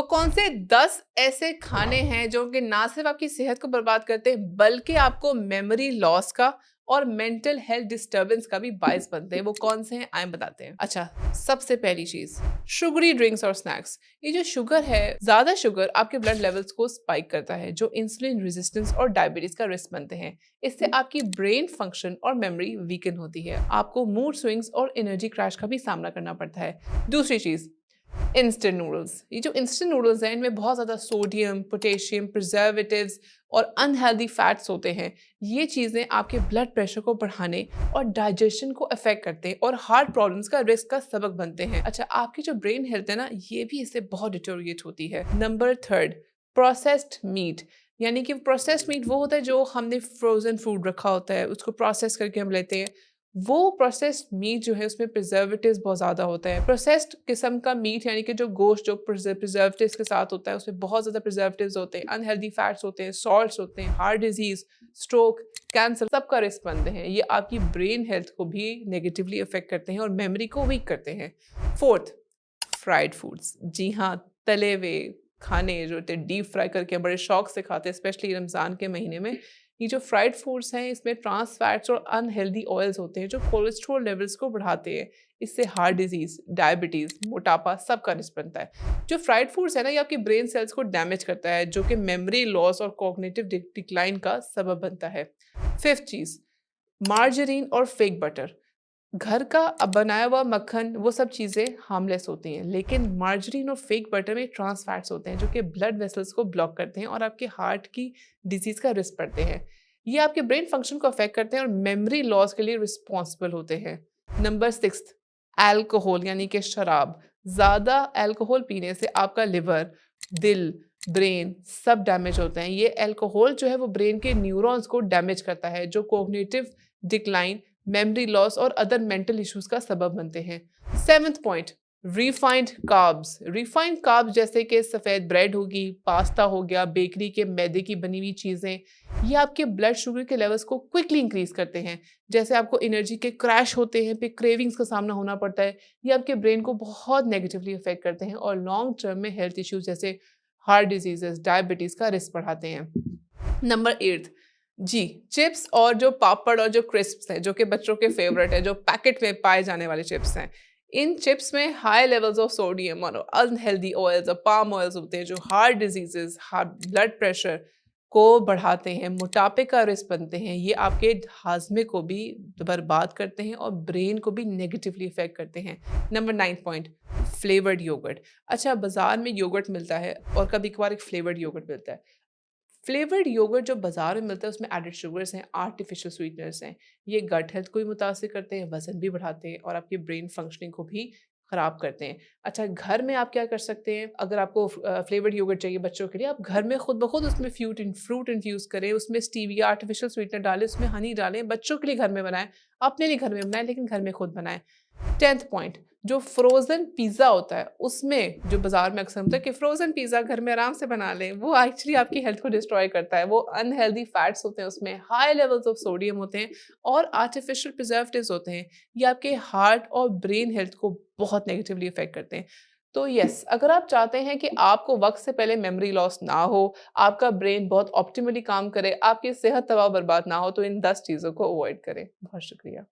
वो कौन से 10 ऐसे खाने हैं जो कि ना सिर्फ आपकी सेहत को बर्बाद करते हैं बल्कि आपको मेमोरी लॉस का और मेंटल हेल्थ डिस्टर्बेंस का भी बायस बनते हैं। वो कौन से हैं आए बताते हैं। अच्छा, सबसे पहली चीज शुगरी ड्रिंक्स और स्नैक्स। ये जो शुगर है, ज्यादा शुगर आपके ब्लड लेवल्स को स्पाइक करता है जो इंसुलिन रेजिस्टेंस और डायबिटीज का रिस्क बनते हैं। इससे आपकी ब्रेन फंक्शन और मेमोरी वीकन होती है। आपको मूड स्विंग्स और एनर्जी क्रैश का भी सामना करना पड़ता है। दूसरी चीज, इंस्टेंट नूडल्स। ये जो इंस्टेंट नूडल्स हैं इनमें बहुत ज़्यादा सोडियम, पोटेशियम, प्रिजर्वेटिव्स और अनहेल्दी फैट्स होते हैं। ये चीज़ें आपके ब्लड प्रेशर को बढ़ाने और डाइजेशन को अफेक्ट करते हैं और हार्ट प्रॉब्लम्स का रिस्क का सबक बनते हैं। अच्छा, आपकी जो ब्रेन हेल्थ है ना, ये भी इससे बहुत डिटोरिएट होती है। Number third, processed meat. यानी कि प्रोसेस्ड मीट वो होता है जो हमने फ्रोजन फूड रखा होता है, उसको प्रोसेस करके हम लेते हैं। वो प्रोसेस्ड मीट जो है उसमें प्रिजर्वेटिव्स बहुत ज़्यादा होता है। प्रोसेस्ड किस्म का मीट यानी कि जो गोश्त जो प्रिजर्वेटिव्स के साथ होता है उसमें बहुत ज़्यादा प्रिजर्वेटिव्स होते हैं, अनहेल्दी फैट्स होते हैं, सॉल्ट्स होते हैं, हार्ट डिजीज, स्ट्रोक, कैंसर सबका रिस्क बनते हैं। ये आपकी ब्रेन हेल्थ को भी नेगेटिवली अफेक्ट करते हैं और मेमोरी को वीक करते हैं। Fourth, fried foods. जी हाँ, तले हुए खाने जो होते हैं डीप फ्राई करके बड़े शौक से खाते हैं, स्पेशली रमज़ान के महीने में। ये जो फ्राइड फूड्स हैं इसमें ट्रांस फैट्स और अनहेल्दी ऑयल्स होते हैं जो कोलेस्ट्रॉल लेवल्स को बढ़ाते हैं। इससे हार्ट डिजीज, डायबिटीज, मोटापा सबका रिस्क बनता है। जो फ्राइड फूड्स है ना, ये आपके ब्रेन सेल्स को डैमेज करता है जो कि मेमोरी लॉस और कॉग्निटिव डिक्लाइन का सबब बनता है। फिफ्थ चीज, मार्जरीन और फेक बटर। घर का बनाया हुआ मक्खन वो सब चीज़ें हार्मलेस होती हैं, लेकिन मार्जरीन और फेक बटर में ट्रांस फैट्स होते हैं जो कि ब्लड वेसल्स को ब्लॉक करते हैं और आपके हार्ट की डिजीज़ का रिस्क बढ़ते हैं। ये आपके ब्रेन फंक्शन को अफेक्ट करते हैं और मेमोरी लॉस के लिए रिस्पॉन्सिबल होते हैं। नंबर सिक्स, अल्कोहल यानी कि शराब। ज़्यादा अल्कोहल पीने से आपका लिवर, दिल, ब्रेन सब डैमेज होते हैं। ये अल्कोहल जो है वो ब्रेन के न्यूरॉन्स को डैमेज करता है जो कोग्निटिव डिक्लाइन, मेमोरी लॉस और अदर मेंटल इश्यूज का सबब बनते हैं। Seventh point, refined carbs. Refined carbs जैसे कि सफ़ेद ब्रेड होगी, पास्ता हो गया, बेकरी के मैदे की बनी हुई चीज़ें, ये आपके ब्लड शुगर के लेवल्स को क्विकली इंक्रीज करते हैं। जैसे आपको एनर्जी के क्रैश होते हैं, फिर क्रेविंग्स का सामना होना पड़ता है। ये आपके ब्रेन को बहुत नेगेटिवली अफेक्ट करते हैं और लॉन्ग टर्म में हेल्थ इश्यूज जैसे हार्ट डिजीजेस, डायबिटीज़ का रिस्क बढ़ाते हैं। नंबर एट, जी, चिप्स और जो पापड़ और जो क्रिस्प्स हैं जो कि बच्चों के फेवरेट है, जो पैकेट में पाए जाने वाले चिप्स हैं। इन चिप्स में हाई लेवल्स ऑफ सोडियम और अनहेल्दी ऑयल्स और पाम ऑयल्स होते हैं जो heart diseases, heart blood pressure को बढ़ाते हैं, मोटापे का रिस्क बनते हैं। ये आपके हाजमे को भी बर्बाद करते हैं और ब्रेन को भी नेगेटिवली इफेक्ट करते हैं। Number ninth point, flavoured yogurt. अच्छा, बाजार में योगर्ट मिलता है और कभी कभार एक फ्लेवर्ड योगर्ट मिलता है। फ्लेवर्ड योगर्ट जो बाजार में मिलता है उसमें एडेड शुगर्स हैं, आर्टिफिशियल स्वीटनर्स हैं। ये गट हेल्थ को भी मुतासिर करते हैं, वजन भी बढ़ाते हैं और आपकी ब्रेन फंक्शनिंग को भी खराब करते हैं। अच्छा, घर में आप क्या कर सकते हैं, अगर आपको फ्लेवर्ड योगर्ट चाहिए बच्चों के लिए, आप घर में खुद ब खुद उसमें फ्रूट इन्फ्यूज़ करें, उसमें स्टीविया, आर्टिफिशियल स्वीटनर डालें, उसमें हनी डालें, बच्चों के लिए घर में बनाएं, अपने लिए घर में बनाएं, लेकिन घर में खुद बनाएं। 10th पॉइंट, जो फ्रोजन पिज़्ज़ा होता है उसमें जो बाजार में अक्सर होता है कि फ्रोजन पिज़्ज़ा घर में आराम से बना लें, वो एक्चुअली आपकी हेल्थ को डिस्ट्रॉय करता है। वो अनहेल्दी फैट्स होते हैं, उसमें हाई लेवल्स ऑफ सोडियम होते हैं और आर्टिफिशियल प्रिजर्वेटिव्स होते हैं। ये आपके हार्ट और ब्रेन हेल्थ को बहुत नेगेटिवली अफेक्ट करते हैं। तो यस, अगर आप चाहते हैं कि आपको वक्त से पहले मेमोरी लॉस ना हो, आपका ब्रेन बहुत ऑप्टिमली काम करे, आपकी सेहत तबाह बर्बाद ना हो, तो इन 10 चीज़ों को अवॉइड करें। बहुत शुक्रिया।